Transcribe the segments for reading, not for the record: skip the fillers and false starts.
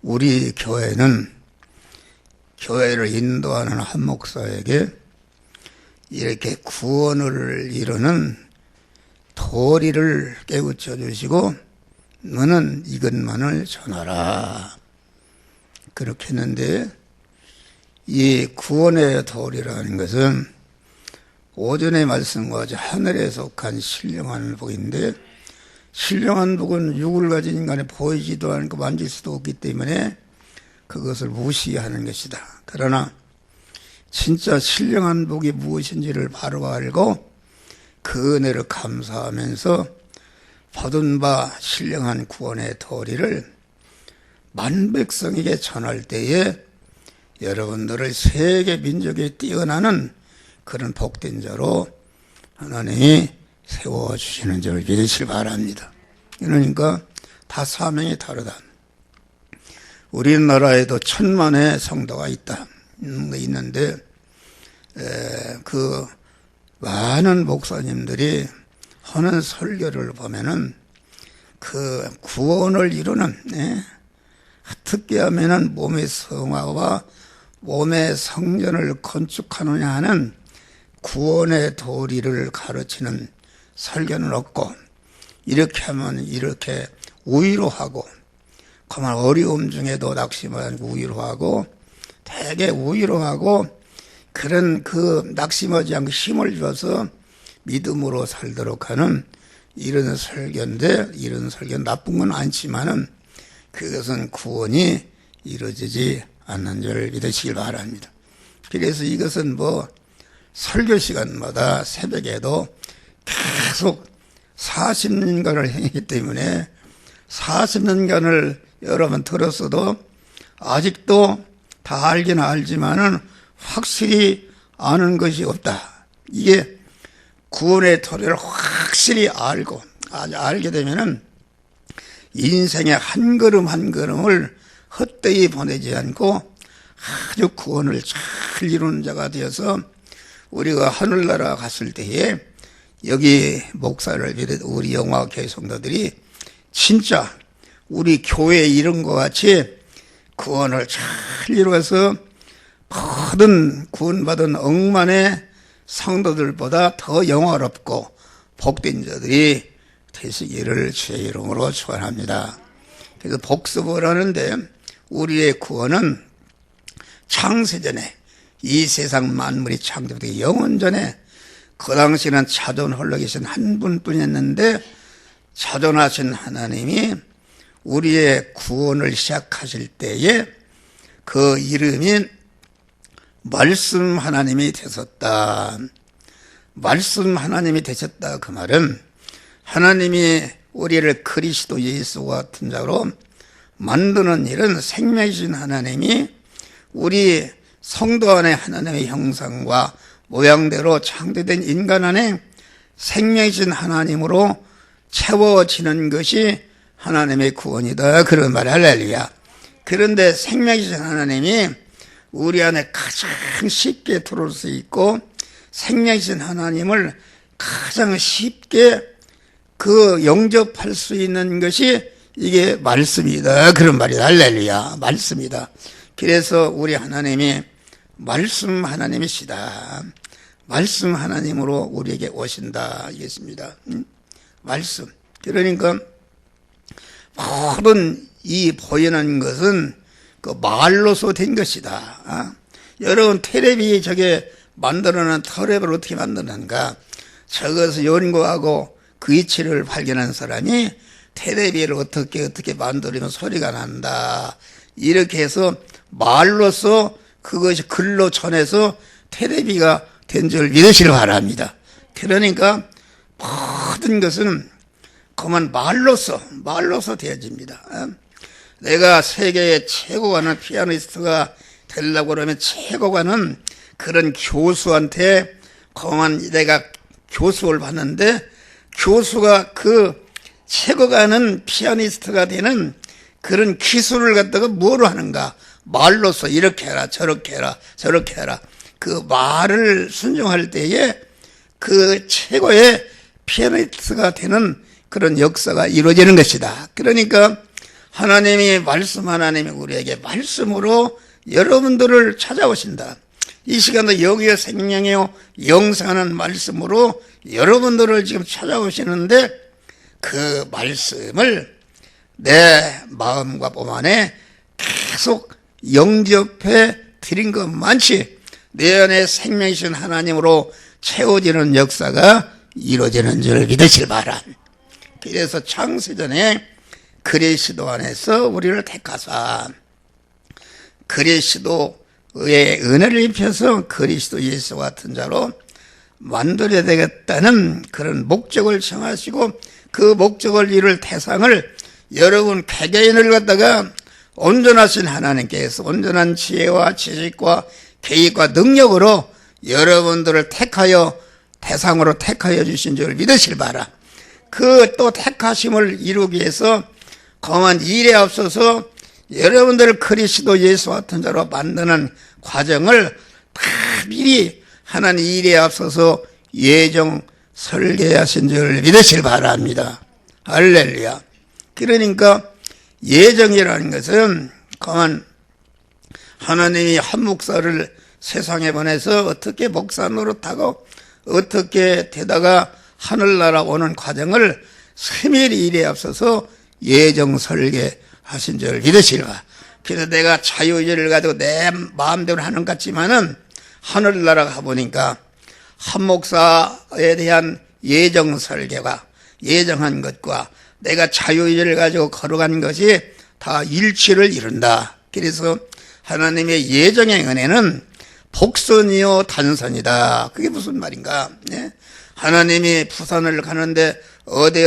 우리 교회는 교회를 인도하는 한 목사에게 이렇게 구원을 이루는 도리를 깨우쳐 주시고 너는 이것만을 전하라 그렇게 했는데, 이 구원의 도리라는 것은 오전의 말씀과 같이 하늘에 속한 신령한 복인데, 신령한 복은 육을 가진 인간에 보이지도 않고 만질 수도 없기 때문에 그것을 무시하는 것이다. 그러나 진짜 신령한 복이 무엇인지를 바로 알고 그 은혜를 감사하면서 받은 바 신령한 구원의 도리를 만백성에게 전할 때에 여러분들을 세계 민족에 뛰어나는 그런 복된 자로 하나님이 세워주시는 줄 믿으시기 바랍니다. 그러니까 다 사명이 다르다. 우리나라에도 1000만의 성도가 있는데 그 많은 목사님들이 하는 설교를 보면은 그 구원을 이루는 어떻게 하면은 몸의 성화와 몸의 성전을 건축하느냐 하는 구원의 도리를 가르치는 설교는 없고, 이렇게 하면 이렇게 우위로 하고, 그만 어려움 중에도 낙심하지 우위로 하고, 되게 우위로 하고, 그런 그 낙심하지 않고 힘을 줘서 믿음으로 살도록 하는 이런 설교인데, 이런 설교는 나쁜 건 아니지만은 그것은 구원이 이루어지지 않는 줄 믿으시길 바랍니다. 그래서 이것은 뭐 설교 시간마다 새벽에도 계속 40년간을 행했기 때문에 40년간을 여러 번 들었어도 아직도 다 알긴 알지만은 확실히 아는 것이 없다. 이게 구원의 도리를 확실히 알게 되면은 인생의 한 걸음 한 걸음을 헛되이 보내지 않고 아주 구원을 잘 이루는 자가 되어서 우리가 하늘나라 갔을 때에 여기 목사를 비롯해 우리 영화교회 성도들이 진짜 우리 교회 이름과 같이 구원을 잘 이루어서 모든 구원받은 억만의 성도들보다 더 영화롭고 복된 자들이 되시기를 주의 이름으로 축원합니다. 그래서 복습을 하는데 우리의 구원은 창세전에 이 세상 만물이 창조되기 영원전에 그 당시에는 자존 홀로 계신 한 분뿐이었는데 자존하신 하나님이 우리의 구원을 시작하실 때에 그 이름이 말씀 하나님이 되셨다. 말씀 하나님이 되셨다. 그 말은 하나님이 우리를 그리스도 예수와 같은 자로 만드는 일은 생명이신 하나님이 우리 성도 안에 하나님의 형상과 모양대로 창조된 인간 안에 생명이신 하나님으로 채워지는 것이 하나님의 구원이다. 그런 말 할렐루야. 그런데 생명이신 하나님이 우리 안에 가장 쉽게 들어올 수 있고 생명이신 하나님을 가장 쉽게 그 영접할 수 있는 것이 이게 말씀이다. 그런 말이다. 할렐루야. 말씀이다. 그래서 우리 하나님이 말씀 하나님이시다. 말씀 하나님으로 우리에게 오신다. 이겠습니다. 말씀. 그러니까 모든 이 보이는 것은 그 말로서 된 것이다. 여러분 텔레비 저게 만들어낸 텔레비를 어떻게 만드는가? 저것을 연구하고 그 이치를 발견한 사람이 텔레비를 어떻게 만들면 소리가 난다. 이렇게 해서 말로서 그것이 글로 전해서 텔레비가 된 줄 믿으시길 바랍니다. 그러니까 모든 것은 그만 말로서 되어집니다. 내가 세계의 최고가는 피아니스트가 되려고 그러면 최고가는 그런 교수한테 그만 내가 교수를 받는데 교수가 그 최고가는 피아니스트가 되는 그런 기술을 갖다가 뭐로 하는가? 말로서 이렇게 해라, 저렇게 해라, 저렇게 해라. 그 말을 순종할 때에 그 최고의 피아니스트가 되는 그런 역사가 이루어지는 것이다. 그러니까 하나님이 하나님이 우리에게 말씀으로 여러분들을 찾아오신다. 이 시간도 영이요 생명이요 영생하는 말씀으로 여러분들을 지금 찾아오시는데 그 말씀을 내 마음과 몸 안에 계속 영접해 드린 것만치 내 안에 생명이신 하나님으로 채워지는 역사가 이루어지는 줄 믿으실 바람. 그래서 창세전에 그리스도 안에서 우리를 택하사 그리스도의 은혜를 입혀서 그리스도 예수 같은 자로 만들어야 되겠다는 그런 목적을 정하시고 그 목적을 이룰 대상을 여러분 개개인을 갖다가 온전하신 하나님께서 온전한 지혜와 지식과 계획과 능력으로 여러분들을 택하여 대상으로 택하여 주신 줄 믿으실 바라. 그 또 택하심을 이루기 위해서 검한 일에 앞서서 여러분들을 그리스도 예수 같은 자로 만드는 과정을 다 미리 하나님 일에 앞서서 예정 설계하신 줄 믿으실 바랍니다. 할렐루야. 그러니까 예정이라는 것은 검한 하나님이 한 목사를 세상에 보내서 어떻게 목사 노릇하고 어떻게 되다가 하늘나라 오는 과정을 세밀히 일에 앞서서 예정 설계하신 줄 믿으시라. 그래서 내가 자유의지를 가지고 내 마음대로 하는 것 같지만은 하늘나라 가보니까 한 목사에 대한 예정 설계가 예정한 것과 내가 자유의지를 가지고 걸어가는 것이 다 일치를 이룬다. 그래서 하나님의 예정의 은혜는 복선이요 단선이다. 그게 무슨 말인가? 네? 하나님이 부산을 가는데 어디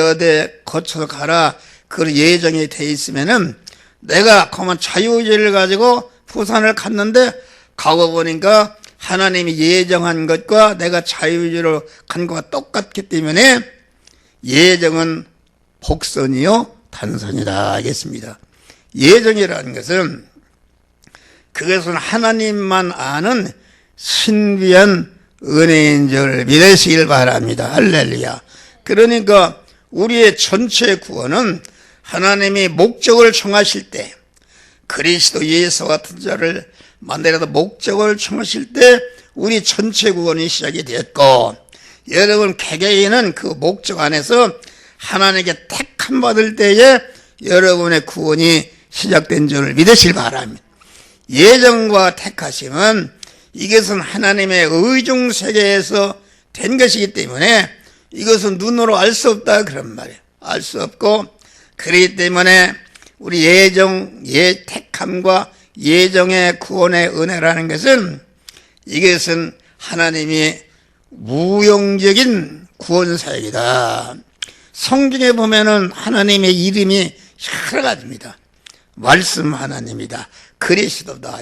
거쳐서 가라. 그 예정이 돼 있으면은 내가 그만 자유의지를 가지고 부산을 갔는데 가고 보니까 하나님이 예정한 것과 내가 자유의지로 간 것과 똑같기 때문에 예정은 복선이요 단선이다 하겠습니다. 예정이라는 것은 그것은 하나님만 아는 신비한 은혜인 줄 믿으시길 바랍니다. 할렐루야. 그러니까 우리의 전체 구원은 하나님이 목적을 정하실 때 그리스도 예수 같은 자를 만들어서 목적을 정하실 때 우리 전체 구원이 시작이 되었고 여러분 개개인은 그 목적 안에서 하나님께 택함 받을 때에 여러분의 구원이 시작된 줄 믿으실 바랍니다. 예정과 택하심은 이것은 하나님의 의중 세계에서 된 것이기 때문에 이것은 눈으로 알 수 없다 그런 말이에요. 알 수 없고 그렇기 때문에 우리 택함과 예정의 구원의 은혜라는 것은 이것은 하나님이 무용적인 구원 사역이다. 성경에 보면은 하나님의 이름이 여러 가지입니다. 말씀 하나님이다. 그리스도다.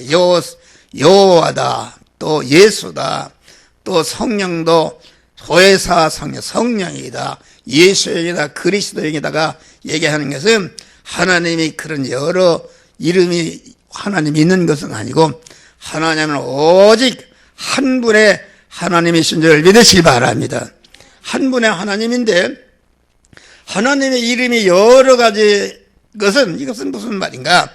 여호와다. 또 예수다. 또 성령도 조회사 성령이다. 예수형이다. 그리스도형이다가 얘기하는 것은 하나님이 그런 여러 이름이 하나님이 있는 것은 아니고 하나님은 오직 한 분의 하나님이신 줄 믿으시기 바랍니다. 한 분의 하나님인데 하나님의 이름이 여러 가지 것은 이것은 무슨 말인가?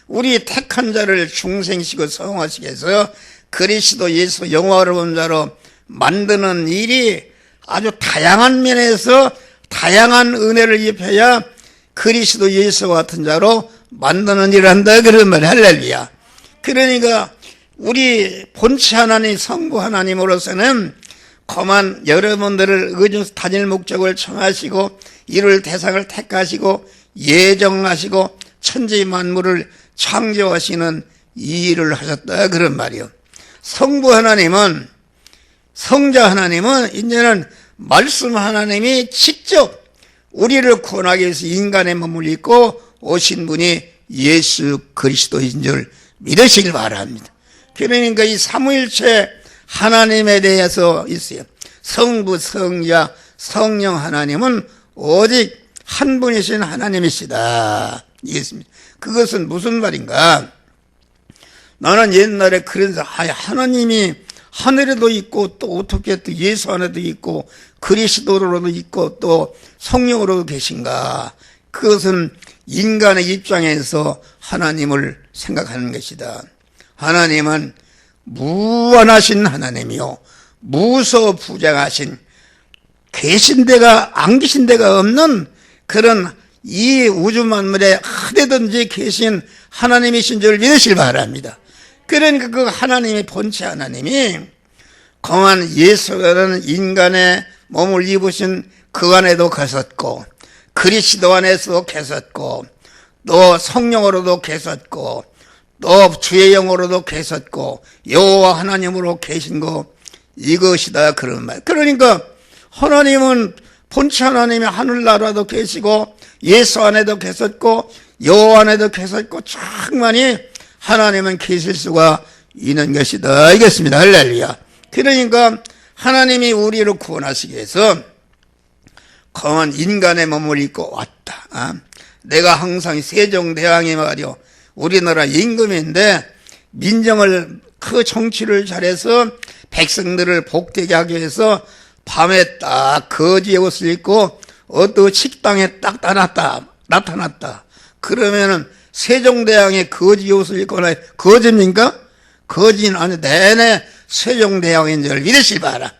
우리 택한 자를 중생시고 성화시게 해서 그리스도 예수 영화로운 자로 만드는 일이 아주 다양한 면에서 다양한 은혜를 입혀야 그리스도 예수 같은 자로 만드는 일을 한다 그런 말이에요. 할렐루야. 그러니까 우리 본체 하나님 성부 하나님으로서는 그만 여러분들을 의존 다닐 목적을 정하시고 이룰 대상을 택하시고 예정하시고 천지 만물을 창조하시는 이 일을 하셨다 그런 말이요. 성부 하나님은 성자 하나님은 이제는 말씀 하나님이 직접 우리를 구원하기 위해서 인간의 몸을 입고 오신 분이 예수 그리스도인 줄 믿으시길 바랍니다. 그러니까 이 삼위일체 하나님에 대해서 있어요. 성부, 성자, 성령 하나님은 오직 한 분이신 하나님이시다. 이겠습니다. 그것은 무슨 말인가? 나는 옛날에 그래서 하나님이 하늘에도 있고 또 어떻게 또 예수 안에도 있고 그리스도로도 있고 또 성령으로도 계신가? 그것은 인간의 입장에서 하나님을 생각하는 것이다. 하나님은 무한하신 하나님이요, 무소부장하신, 계신 데가 안 계신 데가 없는 그런 이 우주 만물에 어디든지 계신 하나님이신 줄 믿으시기 바랍니다. 그러니까 그 하나님의 본체 하나님이 공한 예수라는 인간의 몸을 입으신 그 안에도 계셨고, 그리스도 안에서도 계셨고, 또 성령으로도 계셨고, 또 주의 영으로도 계셨고, 여호와 하나님으로 계신 거 이것이다, 그런 말. 그러니까 하나님은 본체 하나님이 하늘나라도 계시고 예수 안에도 계셨고 여호와 안에도 계셨고 충만히 하나님은 계실 수가 있는 것이다, 이겠습니다. 할렐루야. 그러니까 하나님이 우리를 구원하시기 위해서 거한 인간의 몸을 입고 왔다. 내가 항상 세종대왕이 말이요, 우리나라 임금인데 민정을 그 정치를 잘해서 백성들을 복되게 하기 위해서 밤에 딱 거지의 옷을 입고 어떤 식당에 딱 나타났다. 그러면은 세종대왕의 거지 옷을 입거나 거지입니까? 거지는 아니, 내내 세종대왕인 줄 믿으시기 바라.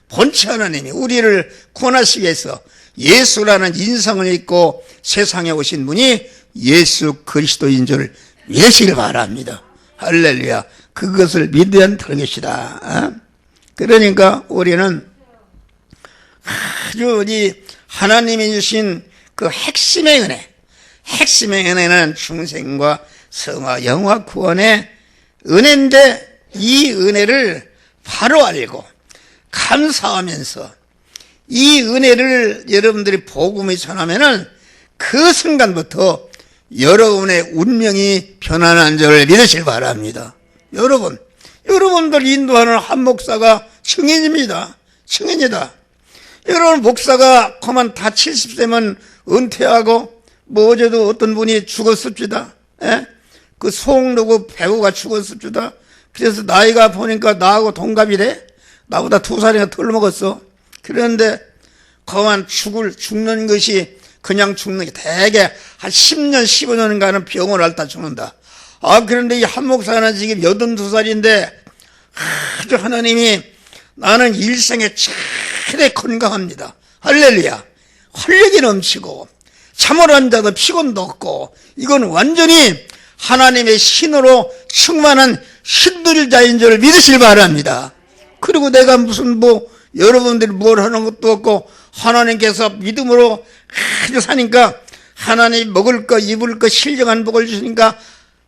본체 하나님이 우리를 구원하시기 위해서 예수라는 인성을 입고 세상에 오신 분이 예수 그리스도인 줄 믿으시기 바랍니다. 할렐루야. 그것을 믿으면 되는 것이다. 그러니까 우리는 아주 이 하나님이 주신 그 핵심의 은혜는 중생과 성화, 영화 구원의 은혜인데, 이 은혜를 바로 알고 감사하면서 이 은혜를 여러분들이 복음을 전하면은 그 순간부터 여러분의 운명이 변화하는 줄 믿으시기 바랍니다. 여러분들 인도하는 한 목사가 증인입니다. 증인이다. 여러분, 목사가 그만 다 70세면 은퇴하고, 어제도 어떤 분이 죽었습니다. 그 송로구 배우가 죽었습니다. 그래서 나이가 보니까 나하고 동갑이래. 나보다 2살이나 덜 먹었어. 그런데 그만 죽는 것이 그냥 죽는 게 대개 한 10년, 15년간은 병을 앓다 죽는다. 그런데 이 한 목사는 지금 82살인데 아주 하나님이 나는 일생에 최대 건강합니다. 할렐루야. 활력이 넘치고 잠을 안 자도 피곤도 없고, 이건 완전히 하나님의 신으로 충만한 신들자인 줄 믿으시기 바랍니다. 그리고 내가 무슨 여러분들이 뭘 하는 것도 없고 하나님께서 믿음으로 아주 사니까 하나님 먹을 거 입을 거 신령한 복을 주시니까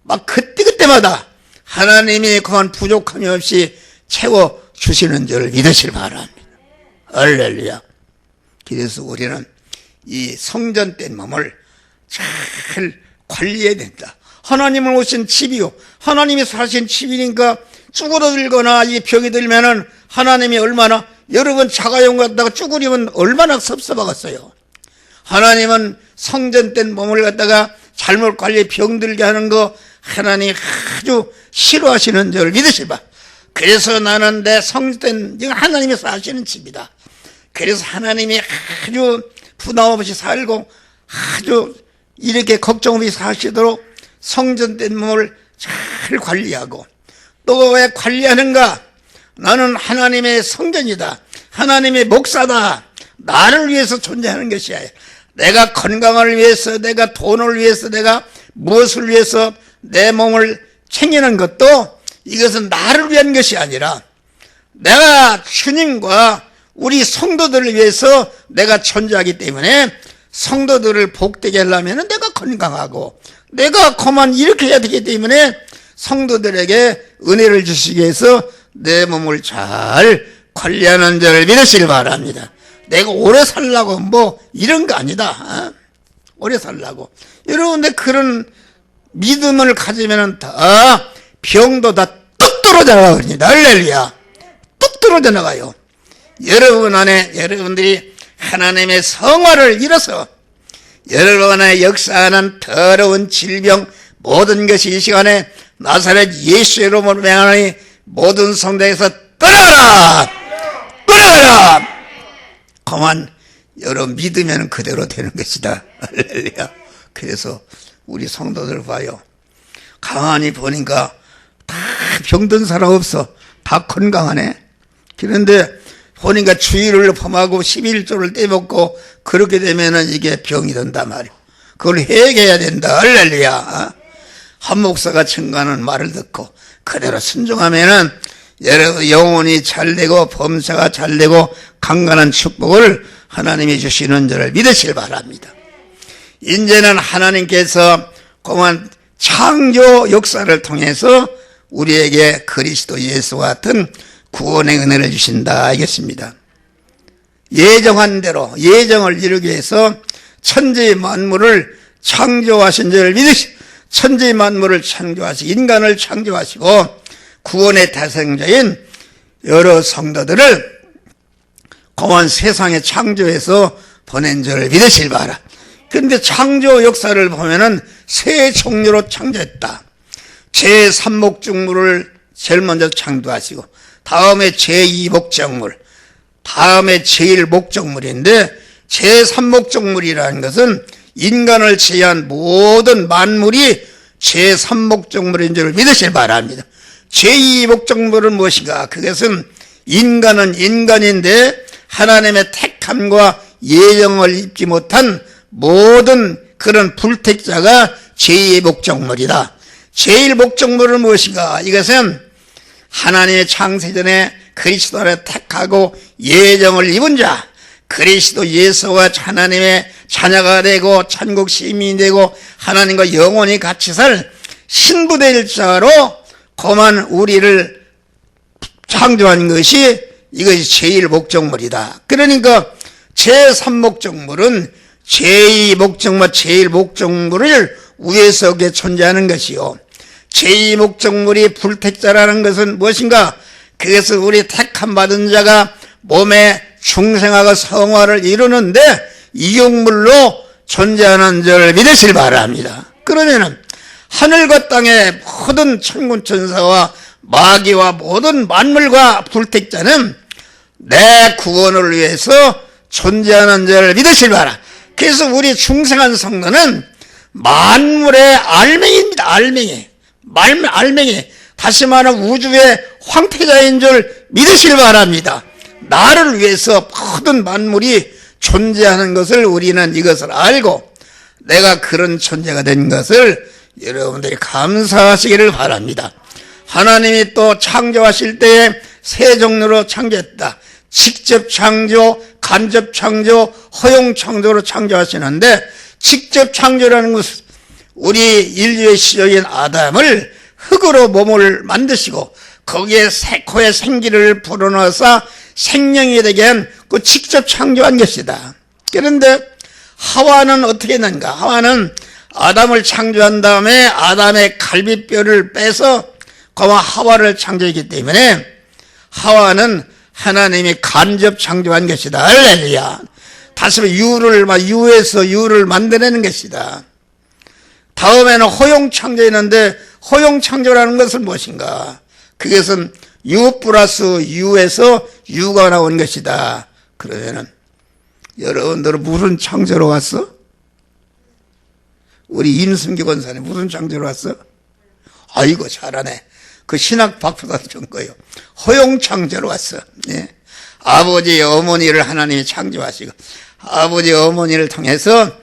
막 그때마다 하나님이 그만 부족함이 없이 채워주시는 줄 믿으시기 바랍니다. 할렐루야. 그래서 우리는 이 성전된 몸을 잘 관리해야 된다. 하나님을 오신 집이요, 하나님이 사신 집이니까 쭈그러들거나 이 병이 들면은 하나님이 얼마나, 여러분 자가용 갖다가 쭈그리면 얼마나 섭섭하겠어요. 하나님은 성전된 몸을 갖다가 잘못 관리 병들게 하는 거 하나님이 아주 싫어하시는 줄 믿으시봐. 그래서 나는 내 성전된 하나님이 사시는 집이다. 그래서 하나님이 아주 부담 없이 살고 아주 이렇게 걱정 없이 사시도록 성전된 몸을 잘 관리하고, 또 왜 관리하는가? 나는 하나님의 성전이다. 하나님의 목사다. 나를 위해서 존재하는 것이야. 내가 건강을 위해서, 내가 돈을 위해서, 내가 무엇을 위해서 내 몸을 챙기는 것도 이것은 나를 위한 것이 아니라 내가 주님과 우리 성도들을 위해서 내가 존재하기 때문에 성도들을 복되게 하려면 내가 건강하고 내가 그만 이렇게 해야 되기 때문에 성도들에게 은혜를 주시기 위해서 내 몸을 잘 관리하는 자를 믿으시길 바랍니다. 내가 오래 살라고 이런 거 아니다. 오래 살라고. 여러분들 그런 믿음을 가지면 다 병도 다 뚝 떨어져 나갑니다. 할렐루야. 뚝 떨어져 나가요. 여러분 안에 여러분들이 하나님의 성화를 잃어서 여러분 안에 역사하는 더러운 질병 모든 것이 이 시간에 나사렛 예수의 이름으로 명하니 모든 성도에서 떠나가라! 떠나가라! 그만 여러분 믿으면 그대로 되는 것이다. 할렐루야. 그래서 우리 성도들 봐요. 가만히 보니까 다 병든 사람 없어. 다 건강하네. 그런데 보니까 주일을 범하고 11조를 떼먹고 그렇게 되면은 이게 병이 된단 말이야. 그걸 해결해야 된다. 할렐루야. 한 목사가 증거하는 말을 듣고 그대로 순종하면은 여러분 영혼이 잘되고 범사가 잘되고 강건한 축복을 하나님이 주시는 줄을 믿으시길 바랍니다. 이제는 하나님께서 그만 창조 역사를 통해서 우리에게 그리스도 예수와 같은 구원의 은혜를 주신다 알겠습니다. 예정한 대로 예정을 이루기 위해서 천지 만물을 창조하신 줄을 믿으시고 천지 만물을 창조하시고 인간을 창조하시고 구원의 대상자인 여러 성도들을 공한 세상에 창조해서 보낸 줄을 믿으실 바라. 그런데 창조 역사를 보면은 세 종류로 창조했다. 제3목적물을 제일 먼저 창조하시고 다음에 제2목적물, 다음에 제1목적물인데 제3목적물이라는 것은 인간을 제외한 모든 만물이 제3목적물인 줄 믿으실 바랍니다. 제2목적물은 무엇인가? 그것은 인간은 인간인데 하나님의 택함과 예정을 입지 못한 모든 그런 불택자가 제2목적물이다. 제1목적물은 무엇인가? 이것은 하나님의 창세전에 그리스도를 택하고 예정을 입은 자, 그리스도 예수와 하나님의 자녀가 되고 천국 시민이 되고 하나님과 영원히 같이 살 신부될 자로 그만 우리를 창조한 것이 이것이 제1목적물이다. 그러니까 제3목적물은 제2목적물, 제1목적물을 위에서 존재하는 것이요. 제2목적물이 불택자라는 것은 무엇인가? 그것은 우리 택함 받은 자가 몸에 중생하고 성화를 이루는데 이용물로 존재하는 줄 믿으실 바랍니다. 그러면은 하늘과 땅의 모든 천군 천사와 마귀와 모든 만물과 불택자는 내 구원을 위해서 존재하는 줄 믿으실 바라. 그래서 우리 중생한 성도는 만물의 알맹이입니다. 알맹이. 다시 말하면 우주의 황태자인 줄 믿으실 바랍니다. 나를 위해서 모든 만물이 존재하는 것을 우리는 이것을 알고 내가 그런 존재가 된 것을 여러분들이 감사하시기를 바랍니다. 하나님이 또 창조하실 때에 세 종류로 창조했다. 직접 창조, 간접 창조, 허용 창조로 창조하시는데 직접 창조라는 것은 우리 인류의 시작인 아담을 흙으로 몸을 만드시고 거기에 코에 생기를 불어넣어서 생명이 되게 한 그 직접 창조한 것이다. 그런데 하와는 어떻게 했는가? 하와는 아담을 창조한 다음에 아담의 갈비뼈를 빼서 그와 하와를 창조했기 때문에 하와는 하나님이 간접 창조한 것이다. 할렐루야. 다시 유에서 유를 만들어내는 것이다. 다음에는 허용 창조했는데 허용 창조라는 것은 무엇인가? 그것은 유 플러스 유에서 유가 나온 것이다. 그러면은 여러분들은 무슨 창조로 왔어? 우리 임승기 권사님 무슨 창조로 왔어? 아이고 잘하네. 그 신학 박사도 준 거예요. 허용 창조로 왔어. 예. 아버지 어머니를 하나님이 창조하시고 아버지 어머니를 통해서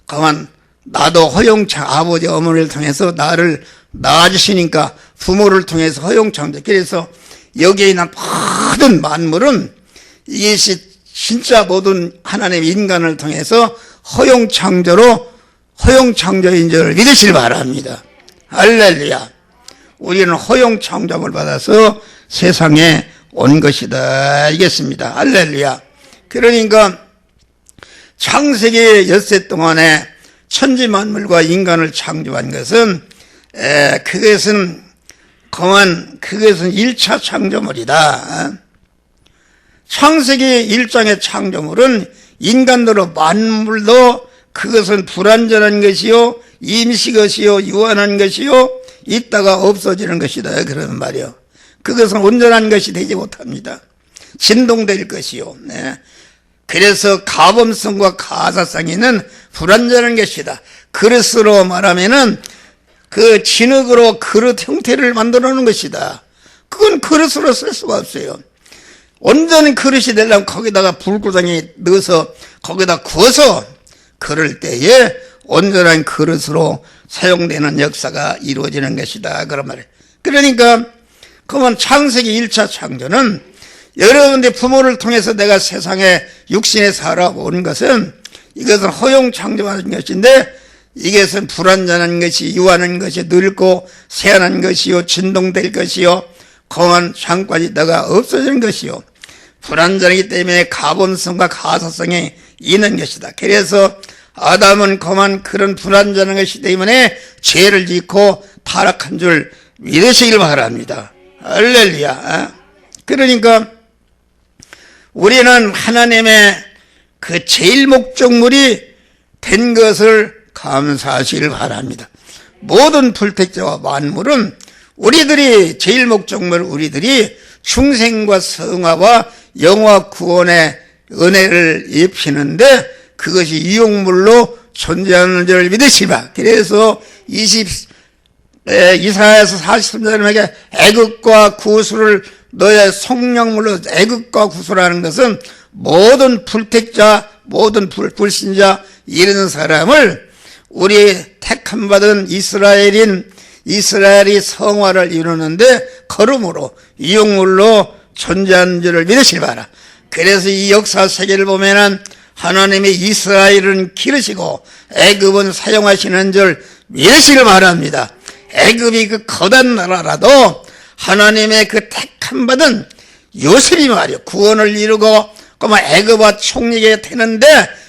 가만 나도 아버지 어머니를 통해서 나를 낳아주시니까 부모를 통해서 허용 창조. 그래서 여기에 있는 모든 만물은 이것이 진짜 모든 하나님 인간을 통해서 허용 창조인 줄 믿으시길 바랍니다. 할렐루야. 우리는 허용 창조를 받아서 세상에 온 것이다. 알겠습니다. 할렐루야. 그러니까 창세기 엿새 동안에 천지 만물과 인간을 창조한 것은 그것은 1차 창조물이다. 창세기 1장의 창조물은 인간으로 만물도 그것은 불완전한 것이요 임시 것이요 유한한 것이요 있다가 없어지는 것이다. 그러는 말이요. 그것은 온전한 것이 되지 못합니다. 진동될 것이요. 네. 그래서 가범성과 가사성이 있는 불완전한 것이다. 그릇으로 말하면은 그 진흙으로 그릇 형태를 만들어 놓은 것이다. 그건 그릇으로 쓸 수가 없어요. 온전히 그릇이 되려면 거기다가 불구덩이 넣어서 거기다 구워서 그럴 때에 온전한 그릇으로 사용되는 역사가 이루어지는 것이다. 그런 말이에요. 그러니까 그러면 창세기 1차 창조는 여러분들 부모를 통해서 내가 세상에 육신에 살아온 것은 이것은 허용 창조하는 것인데 이것은 불완전한 것이 유하는 것이 늙고 새하는 것이요 진동될 것이요 거한 장관이 있다가 없어지는 것이요 불완전하기 때문에 가본성과 가사성이 있는 것이다. 그래서 아담은 그만 그런 불완전한 것이 때문에 죄를 짓고 타락한 줄 믿으시길 바랍니다. 할렐루야. 그러니까 우리는 하나님의 그 제일 목적물이 된 것을 감사하시길 바랍니다. 모든 불택자와 만물은 우리들이 제일 목적물 우리들이 중생과 성화와 영화 구원의 은혜를 입히는데 그것이 이용물로 존재하는 줄 믿으시라. 그래서 이사야서 43장에게 애국과 구수를 너의 성령물로 애국과 구수라는 것은 모든 불택자 모든 불신자 이런 사람을 우리 택함 받은 이스라엘이 성화를 이루는데 걸음으로 이용물로 존재하는 줄을 믿으시기 바라. 그래서 이 역사 세계를 보면은 하나님이 이스라엘은 기르시고 애굽은 사용하시는 줄 믿으시길 바랍니다. 애굽이 그 거단 나라라도 하나님의 그 택함 받은 요셉이 말이요 구원을 이루고 그만 애굽과 총리게 되는데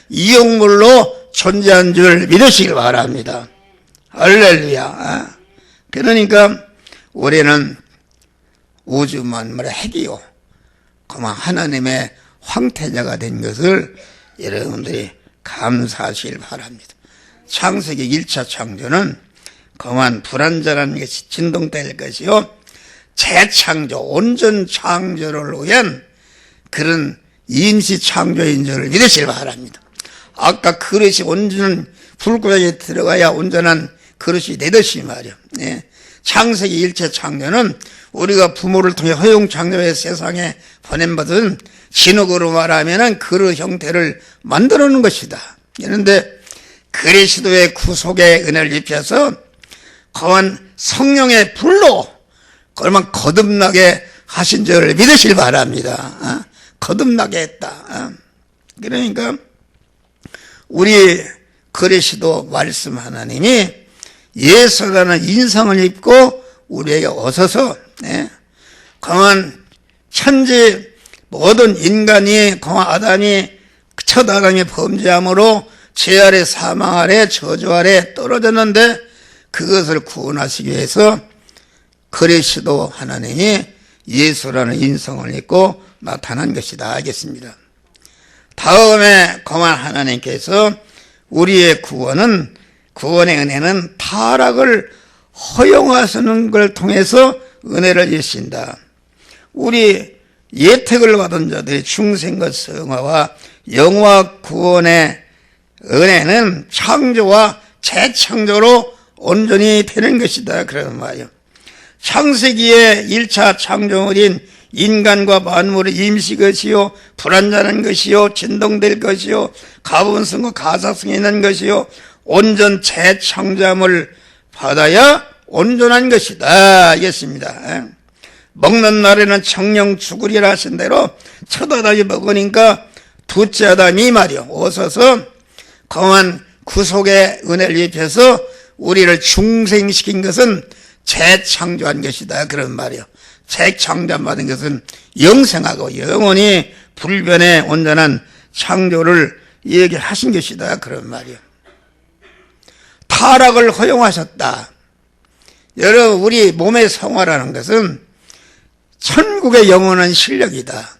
이용물로 존재한 줄 믿으시길 바랍니다. 할렐루야. 그러니까 우리는 우주 만물의 핵이요 그만 하나님의 황태자가 된 것을 여러분들이 감사하시길 바랍니다. 창세기 1차 창조는 그만 불완전한 것이 진동될 것이요 재창조 온전 창조를 위한 그런 임시 창조인 줄을 믿으시길 바랍니다. 아까 그릇이 온전한 불구덩이에 들어가야 온전한 그릇이 되듯이 말이요. 네. 창세기 1차 창조는 우리가 부모를 통해 허용 창조의 세상에 보냄받은 진흙으로 말하면 그릇 형태를 만들어 놓은 것이다. 그런데 그리스도의 구속의 은혜를 입혀서 거한 성령의 불로 그만 거듭나게 하신 줄을 믿으시길 바랍니다. 거듭나게 했다. 그러니까 우리 그리스도 말씀 하나님이 예수라는 인성을 입고 우리에게 오셔서 그만 천지 모든 인간이 그만 아담이 첫 아담이 범죄함으로 죄 아래 사망 아래 저주 아래 떨어졌는데 그것을 구원하시기 위해서 그리스도 하나님이 예수라는 인성을 입고 나타난 것이다 하겠습니다. 다음에 그만 하나님께서 우리의 구원의 은혜는 타락을 허용하시는 걸 통해서 은혜를 주신다. 우리 예택을 받은 자들의 중생과 성화와 영화 구원의 은혜는 창조와 재창조로 온전히 되는 것이다. 그런 말이요. 창세기의 1차 창조물인 인간과 만물의 임시 것이요 불완전한 것이요 진동될 것이요 가분성과 가사성이 있는 것이요 온전 재창조함을 받아야 온전한 것이다 알겠습니다. 먹는 날에는 정령 죽으리라 하신 대로 첫 아담이 먹으니까 둘째 아담이 말이요 오셔서 거한 구속의 은혜를 입혀서 우리를 중생시킨 것은 재창조한 것이다 그런 말이요. 재창조받은 것은 영생하고 영원히 불변의 온전한 창조를 얘기하신 것이다 그런 말이요. 타락을 허용하셨다. 여러분 우리 몸의 성화라는 것은 천국의 영원한 실력이다.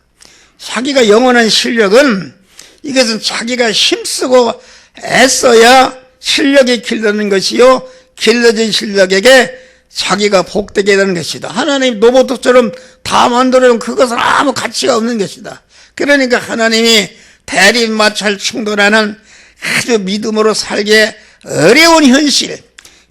자기가 영원한 실력은 이것은 자기가 힘쓰고 애써야 실력이 길러는 것이요 길러진 실력에게 자기가 복되게 되는 것이다. 하나님 로봇처럼 다 만들어놓은 그것은 아무 가치가 없는 것이다. 그러니까 하나님이 대립 마찰 충돌하는 아주 믿음으로 살게 어려운 현실,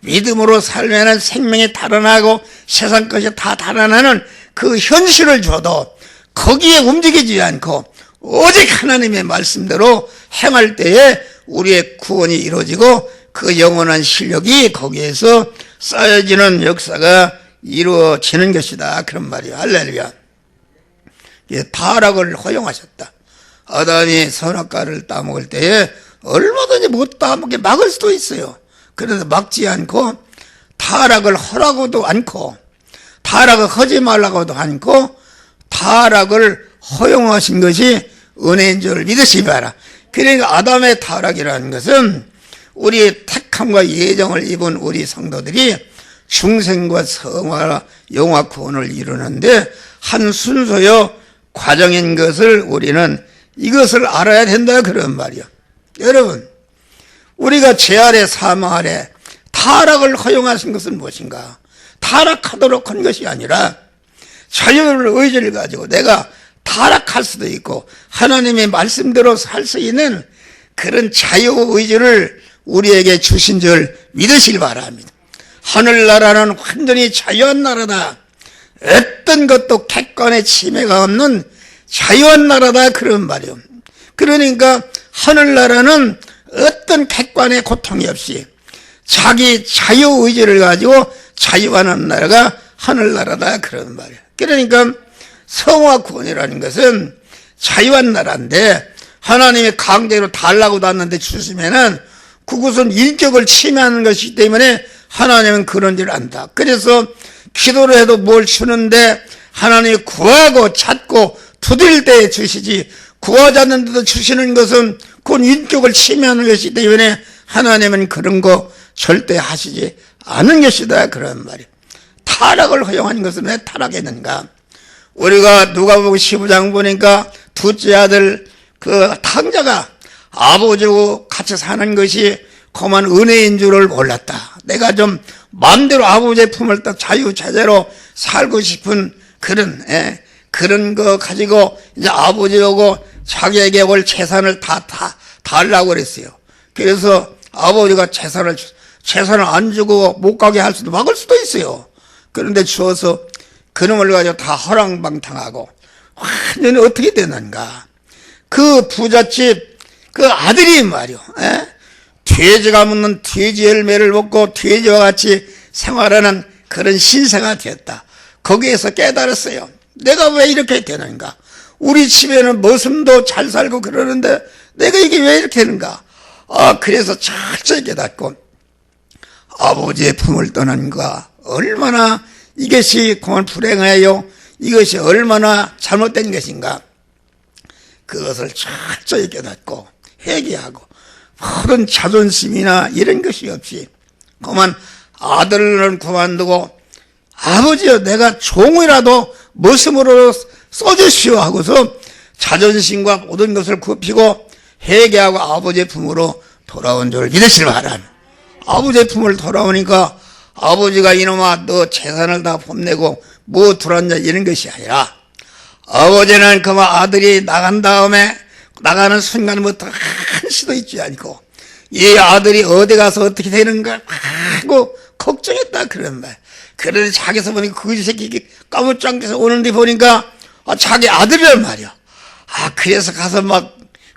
믿음으로 살면은 생명이 달아나고 세상 것이 다 달아나는 그 현실을 줘도 거기에 움직이지 않고 오직 하나님의 말씀대로 행할 때에 우리의 구원이 이루어지고 그 영원한 실력이 거기에서 쌓여지는 역사가 이루어지는 것이다. 그런 말이에요. 할렐루야. 타락을 허용하셨다. 아담이 선악과를 따먹을 때에 얼마든지 못 따먹게 막을 수도 있어요. 그래서 막지 않고 타락을 하라고도 않고 타락을 하지 말라고도 않고 타락을 허용하신 것이 은혜인 줄 믿으시기 바라. 그러니까 아담의 타락이라는 것은 우리의 택함과 예정을 입은 우리 성도들이 중생과 성화, 영화 구원을 이루는데 한 순서요 과정인 것을 우리는 이것을 알아야 된다 그런 말이요. 여러분, 우리가 죄 아래 사망 아래 타락을 허용하신 것은 무엇인가? 타락하도록 한 것이 아니라 자유를 의지를 가지고 내가 타락할 수도 있고 하나님의 말씀대로 살 수 있는 그런 자유의지를 우리에게 주신 줄 믿으시기 바랍니다. 하늘나라는 완전히 자유한 나라다. 어떤 것도 객관의 침해가 없는 자유한 나라다 그런 말이요. 그러니까 하늘나라는 어떤 객관의 고통이 없이 자기 자유의지를 가지고 자유하는 나라가 하늘나라다 그런 말이에요. 그러니까 성화 구원이라는 것은 자유한 나라인데 하나님이 강제로 달라고 놨는데 주시면은 그것은 인격을 침해하는 것이기 때문에 하나님은 그런 줄 안다. 그래서 기도를 해도 뭘 주는데 하나님이 구하고 찾고 두드릴 때에 주시지 구하지 않는데도 주시는 것은 그건 인격을 침해하는 것이기 때문에 하나님은 그런 거 절대 하시지 않은 것이다 그런 말이에요. 타락을 허용한 것은 왜 타락했는가? 우리가 누가복음 15장 보니까 둘째 아들 그 탕자가 아버지하고 같이 사는 것이 그만 은혜인 줄을 몰랐다. 내가 좀 마음대로 아버지의 품을 딱 자유자재로 살고 싶은 그런 거 가지고 이제 아버지하고 자기에게 올 재산을 다 달라고 그랬어요. 그래서 아버지가 재산을 안 주고 못 가게 할 수도 막을 수도 있어요. 그런데 주어서 그놈을 가지고 다 허랑방탕하고 완전히 어떻게 되는가? 그 부잣집 그 아들이 말이요. 돼지가 묻는 돼지 열매를 먹고 돼지와 같이 생활하는 그런 신세가 되었다. 거기에서 깨달았어요. 내가 왜 이렇게 되는가? 우리 집에는 머슴도 잘 살고 그러는데 내가 이게 왜 이렇게 되는가? 그래서 철저히 깨닫고 아버지의 품을 떠난 가 얼마나 이것이 그만 불행하여 이것이 얼마나 잘못된 것인가? 그것을 철저히 깨닫고 회개하고 모든 자존심이나 이런 것이 없이 그만 아들을 그만두고 아버지여 내가 종이라도 머슴으로 써주시오 하고서 자존심과 모든 것을 굽히고 회개하고 아버지의 품으로 돌아온 줄 믿으시기 바랍니다. 아버지의 품을 돌아오니까 아버지가 이놈아 너 재산을 다 뽐내고 뭐 들었냐 이런 것이 아니라 아버지는 그만 아들이 나간 다음에 나가는 순간부터 한시도 있지 않고 이 아들이 어디 가서 어떻게 되는가 하고 걱정했다 그런 말. 그런데 자기서 보니까 그 새끼 까무짱에서 오는데 보니까 자기 아들이란 말이야. 그래서 가서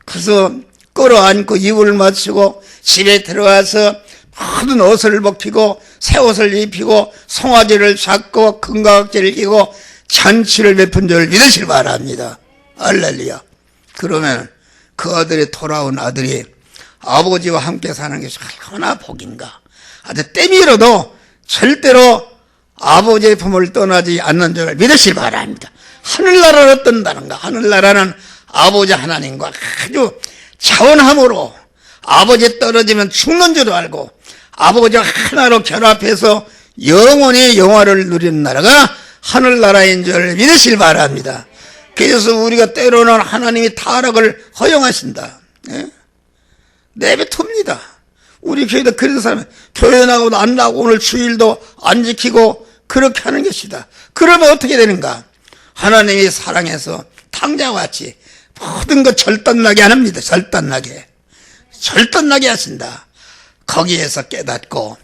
그래서 끌어안고 이불을 맞추고 집에 들어가서 모든 옷을 벗기고 새 옷을 입히고 송아지를 잡고 금가각지를 끼고 잔치를 베푼 줄 믿으시기 바랍니다. 할렐루야. 그러면 그 아들이 돌아온 아들이 아버지와 함께 사는 것이 얼마나 복인가. 아주 때밀어도 절대로 아버지의 품을 떠나지 않는 줄 믿으시기 바랍니다. 하늘나라로 뜬다는가. 하늘나라는 아버지 하나님과 아주 자원함으로 아버지 떨어지면 죽는 줄 알고 아버지와 하나로 결합해서 영원히 영화를 누리는 나라가 하늘나라인 줄 믿으시기 바랍니다. 그래서 우리가 때로는 하나님이 타락을 허용하신다. 내뱉습니다. 우리 교회도 그런 사람이 교회 나가고 안 나가고 오늘 주일도 안 지키고 그렇게 하는 것이다. 그러면 어떻게 되는가? 하나님이 사랑해서 탕자와 같이 모든 것 절단나게 합니다. 절단나게 하신다. 거기에서 깨닫고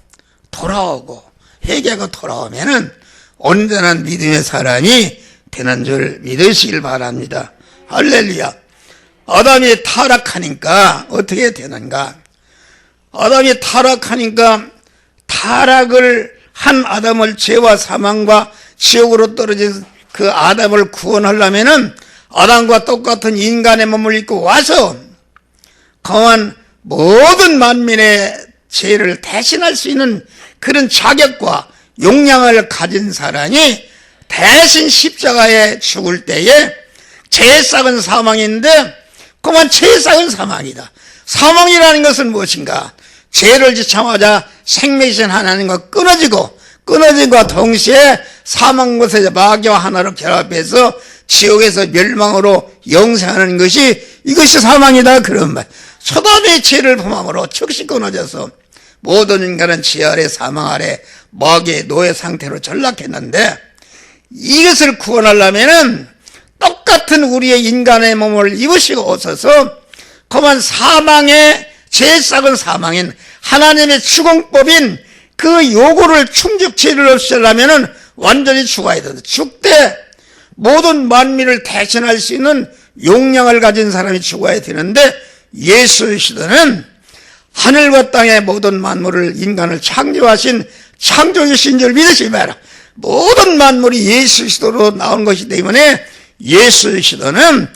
돌아오고 회개하고 돌아오면은 온전한 믿음의 사람이 되는 줄 믿으시길 바랍니다. 할렐루야. 아담이 타락하니까 어떻게 되는가? 아담이 타락하니까 타락을 한 아담을 죄와 사망과 지옥으로 떨어진 그 아담을 구원하려면은 아담과 똑같은 인간의 몸을 입고 와서 거한 모든 만민의 죄를 대신할 수 있는 그런 자격과 용량을 가진 사람이 대신 십자가에 죽을 때에 죄싹은 사망인데 그만 죄싹은 사망이다. 사망이라는 것은 무엇인가? 죄를 지참하자 생명이신 하나님과 끊어진과 동시에 사망 것에 마귀와 하나로 결합해서 지옥에서 멸망으로 영생하는 것이 이것이 사망이다 그런 말. 초담의 죄를 범함으로 즉시 끊어져서 모든 인간은 죄 아래 사망 아래 마귀의 노예 상태로 전락했는데 이것을 구원하려면은 똑같은 우리의 인간의 몸을 입으시고 오셔서 그만 사망의 죄싹은 사망인 하나님의 추공법인 그 요구를 죄를 없애려면은 완전히 죽어야 된다. 죽되 모든 만민을 대신할 수 있는 용량을 가진 사람이 죽어야 되는데 예수 시대는 하늘과 땅의 모든 만물을 인간을 창조하신 창조주신 줄 믿으시기 바랍니다. 모든 만물이 예수 시대로 나온 것이기 때문에 예수 시대는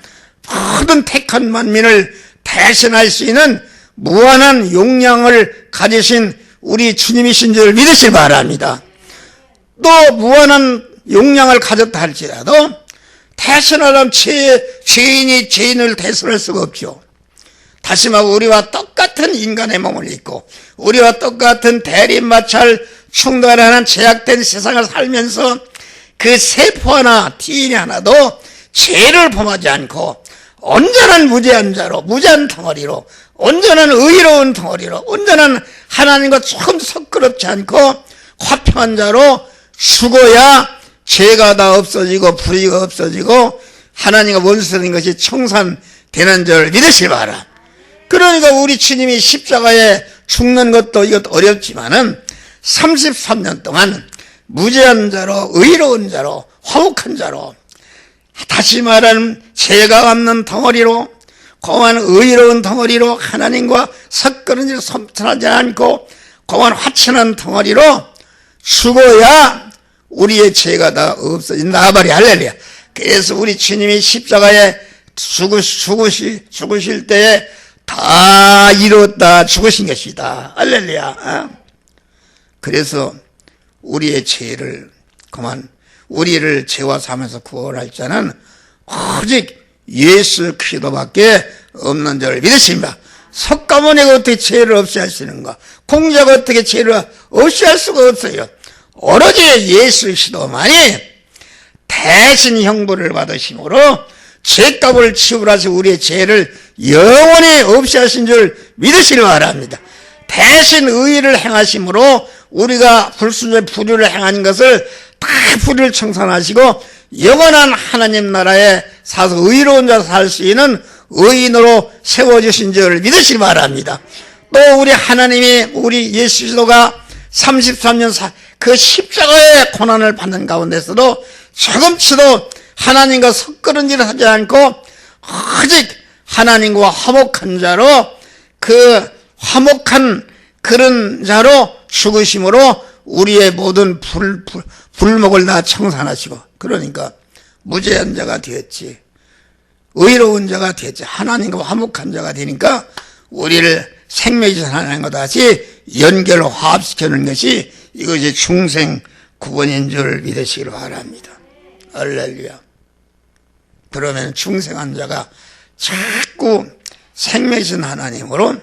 모든 택한 만민을 대신할 수 있는 무한한 용량을 가지신 우리 주님이신 줄 믿으시기 바랍니다. 또 무한한 용량을 가졌다 할지라도 대신하려면 죄인이 죄인을 대신할 수가 없죠. 다시 말하면 우리와 똑같은 인간의 몸을 입고 우리와 똑같은 대립마찰 충돌하는 제약된 세상을 살면서 그 세포 하나 DNA 하나도 죄를 범하지 않고 온전한 무죄한 자로 무죄한 덩어리로 온전한 의로운 덩어리로 온전한 하나님과 조금 섞어럽지 않고 화평한 자로 죽어야 죄가 다 없어지고 불의가 없어지고 하나님과 원수된 것이 청산되는 줄 믿으시기 바랍니다. 그러니까 우리 주님이 십자가에 죽는 것도 이것도 어렵지만은 33년 동안 무죄한 자로 의로운 자로 화목한 자로 다시 말하면 죄가 없는 덩어리로 고한 의로운 덩어리로 하나님과 섞어는 섬천하지 않고 고한 화친한 덩어리로 죽어야 우리의 죄가 다 없어진다 말이야. 할렐루야. 그래서 우리 주님이 십자가에 죽으실 때에 다 이뤘다 죽으신 것이다. 할렐루야. 그래서 우리의 죄를 그만 우리를 죄와 삶에서 구원할 자는 오직 예수 그리스도밖에 없는 줄 믿으십니다. 석가모니가 어떻게 죄를 없애하시는가? 공자가 어떻게 죄를 없애할 수가 없어요. 오로지 예수 그리스도만이 대신 형벌을 받으심으로 죄값을 치우라서 우리의 죄를 영원히 없애하신 줄 믿으시기 바랍니다. 대신 의를 행하심으로 우리가 불순종의 불의를 행한 것을 다 불의를 청산하시고 영원한 하나님 나라에 사서 의로운 자 살 수 있는 의인으로 세워주신 줄 믿으시기 바랍니다. 또 우리 하나님이 우리 예수 그리스도가 33년 그 십자가의 고난을 받는 가운데서도 조금치도 하나님과 섞그런질을 하지 않고 오직 하나님과 화목한 자로 그 화목한 그런 자로 죽으심으로 우리의 모든 불목을 다 청산하시고 그러니까 무죄한 자가 되었지 의로운 자가 되었지 하나님과 화목한 자가 되니까 우리를 생명이신 하나님과 다시 연결 화합시키는 것이 이것이 중생 구원인 줄 믿으시기를 바랍니다. 할렐루야. 그러면 중생한 자가 자꾸 생명이신 하나님으로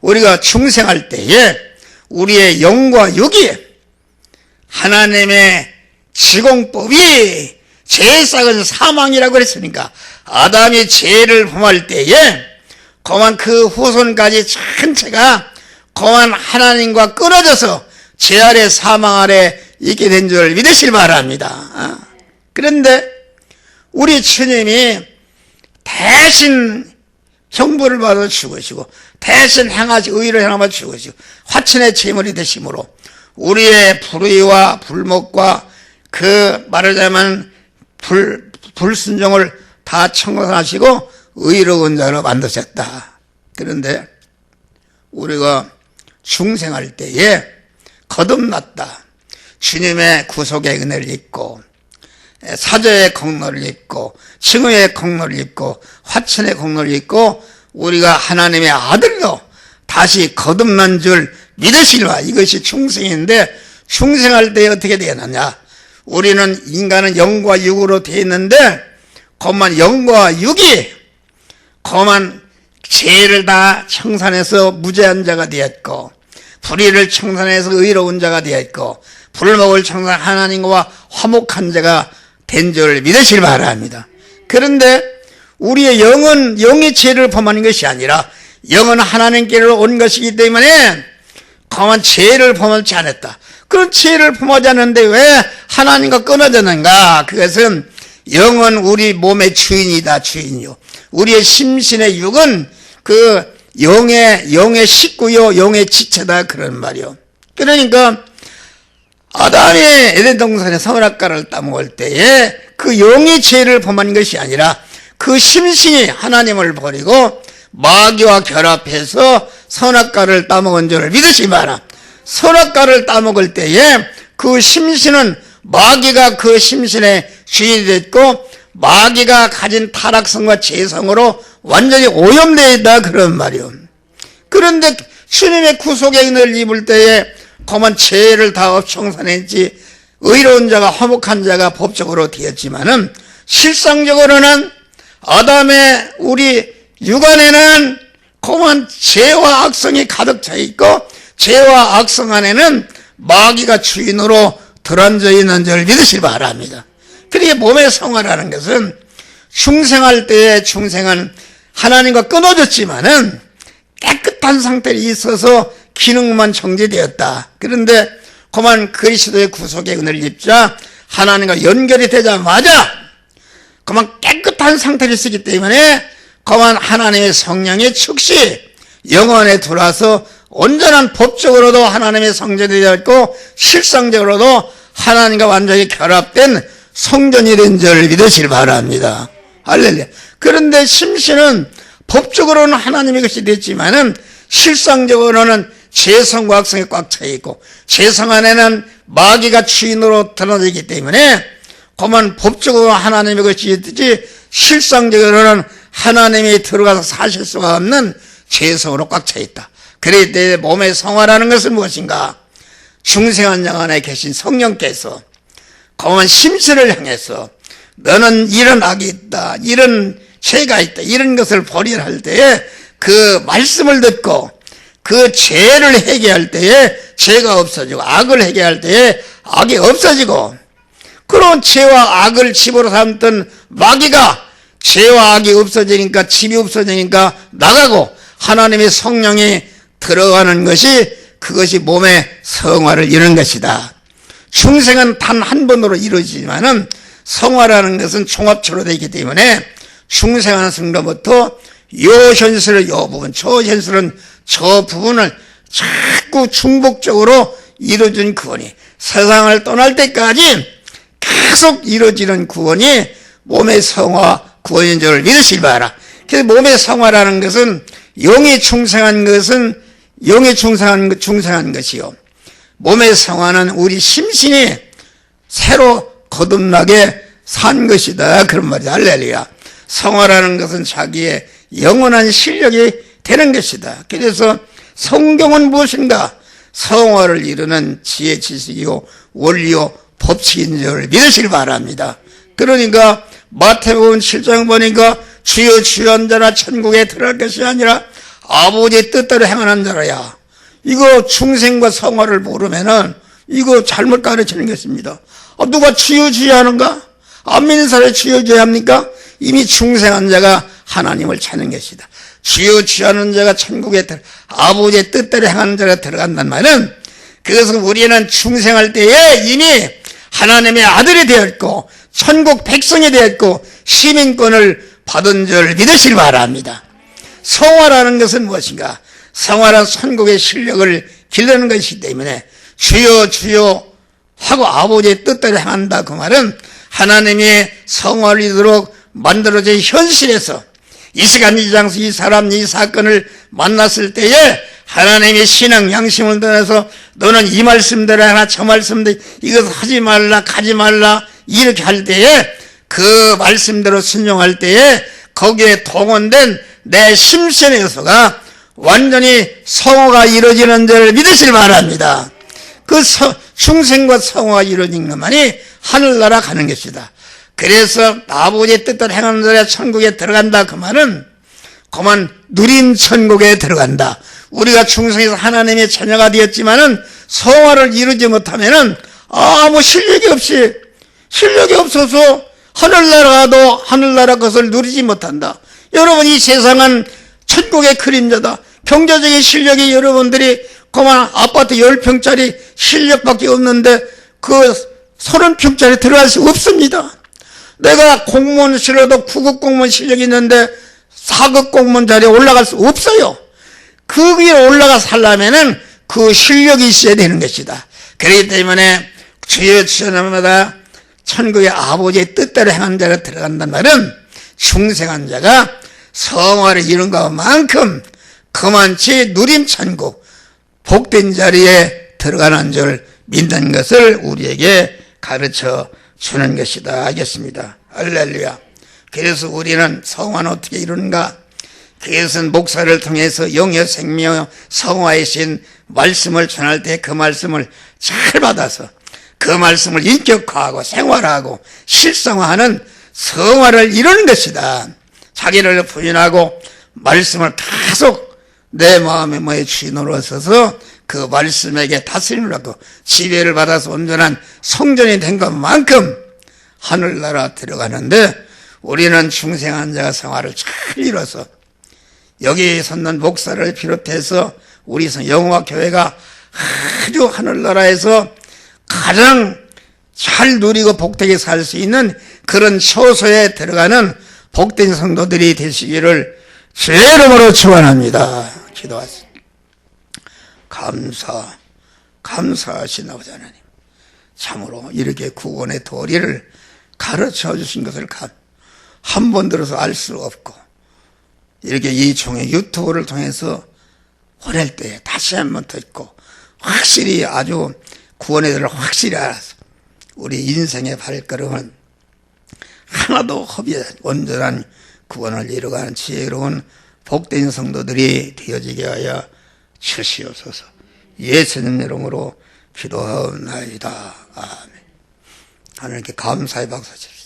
우리가 중생할 때에 우리의 영과 육이 하나님의 지공법이 죄싹은 사망이라고 그랬으니까 아담이 죄를 범할 때에 그만 그 후손까지 전체가 그만 하나님과 끊어져서 죄 아래 사망 아래 있게 된 줄 믿으시기 바랍니다. 그런데 우리 주님이 대신 형벌을 받아 죽으시고 대신 행하시고 의를 행하며 죽으시고 화친의 제물이 되심으로 우리의 불의와 불목과 그 말하자면 불순종을 다 청산하시고 의로운 자로 만드셨다. 그런데 우리가 중생할 때에 거듭났다. 주님의 구속의 은혜를 입고 사죄의 공로를 입고 칭의의 공로를 입고 화친의 공로를 입고 우리가 하나님의 아들로 다시 거듭난 줄 믿으시라. 이것이 중생인데 중생할 때 어떻게 되느냐. 우리는 인간은 영과 육으로 되어 있는데 그만 영과 육이 그만 죄를 다 청산해서 무죄한 자가 되었고 불의를 청산해서 의로운 자가 되었고 불목을 청산 하나님과 화목한 자가 된 줄 믿으시기 바랍니다. 그런데 우리의 영은 영의 죄를 범하는 것이 아니라 영은 하나님께로 온 것이기 때문에 그만 죄를 범하지 않았다. 그런 죄를 범하지 않는데 왜 하나님과 끊어졌는가? 그것은 영은 우리 몸의 주인이다. 주인이요. 우리의 심신의 육은 그 영의 식구요 영의 지체다. 그런 말이요. 그러니까 아담이 에덴 동산에 선악과를 따먹을 때에 그 영의 죄를 범한 것이 아니라 그 심신이 하나님을 버리고 마귀와 결합해서 선악과를 따먹은 줄을 믿으시 마라. 선악과를 따먹을 때에 그 심신은 마귀가 그 심신의 주인이 됐고 마귀가 가진 타락성과 죄성으로 완전히 오염되어 있다. 그런 말이요. 그런데 주님의 구속의 은혜를 입을 때에 그만 죄를 다 청산했지 의로운 자가 화목한 자가 법적으로 되었지만은 실상적으로는 아담의 우리 육안에는 그만 죄와 악성이 가득 차 있고 죄와 악성 안에는 마귀가 주인으로 들어앉아 있는 줄 믿으시기 바랍니다. 그러게 몸의 성화라는 것은 중생할 때의 중생은 하나님과 끊어졌지만은 깨끗한 상태에 있어서 기능만 정지되었다. 그런데 그만 그리스도의 구속의 은혜를 입자 하나님과 연결이 되자마자 그만 깨끗한 상태를 쓰기 때문에 그만 하나님의 성령의 즉시 영혼에 들어와서 온전한 법적으로도 하나님의 성전이 되었고 실상적으로도 하나님과 완전히 결합된 성전이 된 줄 믿으시길 바랍니다. 할렐루야. 그런데 심신은 법적으로는 하나님의 것이 됐지만은 실상적으로는 죄성과 악성이 꽉 차 있고 죄성 안에는 마귀가 주인으로 드러나기 때문에 그만 법적으로 하나님의 것이 되지 실상적으로는 하나님이 들어가서 사실 수가 없는 죄성으로 꽉 차 있다. 그럴 때 몸의 성화라는 것은 무엇인가? 중생한 영 안에 계신 성령께서 그만 심신을 향해서 너는 이런 악이 있다, 이런 죄가 있다, 이런 것을 벌이할 때에 그 말씀을 듣고 그 죄를 해결할 때에 죄가 없어지고 악을 해결할 때에 악이 없어지고 그런 죄와 악을 집으로 삼던 마귀가 죄와 악이 없어지니까 집이 없어지니까 나가고 하나님의 성령이 들어가는 것이 그것이 몸의 성화를 이루는 것이다. 중생은 단 한 번으로 이루어지지만은 성화라는 것은 종합체로 되기 때문에 중생하는 순간부터 요 현실을 요 부분, 저 현실은 저 부분을 자꾸 중복적으로 이루어진 구원이 세상을 떠날 때까지 계속 이루어지는 구원이 몸의 성화 구원인 줄 믿으시기 바라. 그래서 몸의 성화라는 것은 영이 충성한 것은 영이 충성한 것이요. 몸의 성화는 우리 심신이 새로 거듭나게 산 것이다. 그런 말이다. 할렐루야. 성화라는 것은 자기의 영원한 실력이 되는 것이다. 그래서 성경은 무엇인가? 성화를 이루는 지혜, 지식이요, 원리요, 법칙인 줄 믿으시길 바랍니다. 그러니까 마태복음 7장 보니까 주여 주여 한 자나 천국에 들어갈 것이 아니라 아버지의 뜻대로 행하는 자라야. 이거 중생과 성화를 모르면은 이거 잘못 가르치는 것입니다. 누가 주여 주여 하는가? 안 믿는 사람이 주여 주여 합니까? 이미 중생한 자가 하나님을 찾는 것이다. 주여 주여 하는 자가 천국에 아버지의 뜻대로 행하는 자가 들어간단 말은 그것은 우리는 중생할 때에 이미 하나님의 아들이 되었고 천국 백성이 되었고 시민권을 받은 줄 믿으시길 바랍니다. 성화라는 것은 무엇인가? 성화란 천국의 실력을 기르는 것이기 때문에 주여 주여 하고 아버지의 뜻대로 행한다. 그 말은 하나님의 성화를 이루도록 만들어진 현실에서 이 시간 이 장소 이 사람 이 사건을 만났을 때에 하나님의 신앙 양심을 떠나서 너는 이 말씀대로 하나 저 말씀대로 이것 하지 말라 가지 말라 이렇게 할 때에 그 말씀대로 순종할 때에 거기에 동원된 내 심신의 요소가 완전히 성화가 이루어지는 줄을 믿으시길 바랍니다. 그 충생과 성화가 이루어진 것만이 하늘나라 가는 것이다. 그래서 아버지의 뜻대로 행하는 자가 천국에 들어간다. 그 말은 그만 누린 천국에 들어간다. 우리가 충성해서 하나님의 자녀가 되었지만은 성화를 이루지 못하면은 아무 실력이 없어서 하늘나라도 하늘나라 것을 누리지 못한다. 여러분 이 세상은 천국의 그림자다. 경제적인 실력이 여러분들이 그만 아파트 10평짜리 실력밖에 없는데 그 30평짜리 들어갈 수 없습니다. 내가 공무원 실력도 9급 공무원 실력이 있는데 4급 공무원 자리에 올라갈 수 없어요. 그 위에 올라가 살려면은 그 실력이 있어야 되는 것이다. 그렇기 때문에 주여 주여마다 천국의 아버지의 뜻대로 행한 자가 들어간단 말은 충성한 자가 성화를 이룬 것만큼 그만치 누림 천국 복된 자리에 들어가는 줄 믿는 것을 우리에게 가르쳐 주는 것이다 하겠습니다. 할렐루야. 그래서 우리는 성화는 어떻게 이루는가? 그것은 목사를 통해서 영의 생명 성화의 신 말씀을 전할 때 그 말씀을 잘 받아서 그 말씀을 인격화하고 생활하고 실성화하는 성화를 이루는 것이다. 자기를 부인하고 말씀을 계속 내 마음의 뭐에 주인으로 서서 그 말씀에게 다스림을 받고 지배를 받아서 온전한 성전이 된 것만큼 하늘나라 들어가는데 우리는 충성한 자가 성화를 잘 이뤄서 여기 섰는 목사를 비롯해서 우리 영화 교회가 아주 하늘나라에서 가장 잘 누리고 복되게 살 수 있는 그런 처소에 들어가는 복된 성도들이 되시기를 주의 이름으로 축원합니다. 기도하십니다. 감사하신 아버지 하나님, 참으로 이렇게 구원의 도리를 가르쳐 주신 것을 한 번 들어서 알 수 없고 이렇게 이 종의 유튜브를 통해서 보낼 때 다시 한 번 듣고 확실히 아주 구원의 도리를 확실히 알아서 우리 인생의 발걸음은 하나도 허비에 온전한 구원을 이루어가는 지혜로운 복된 성도들이 되어지게 하여 주시옵소서. 예수님 이름으로 기도하옵나이다. 아멘. 하나님께 감사의 박수 치십시오.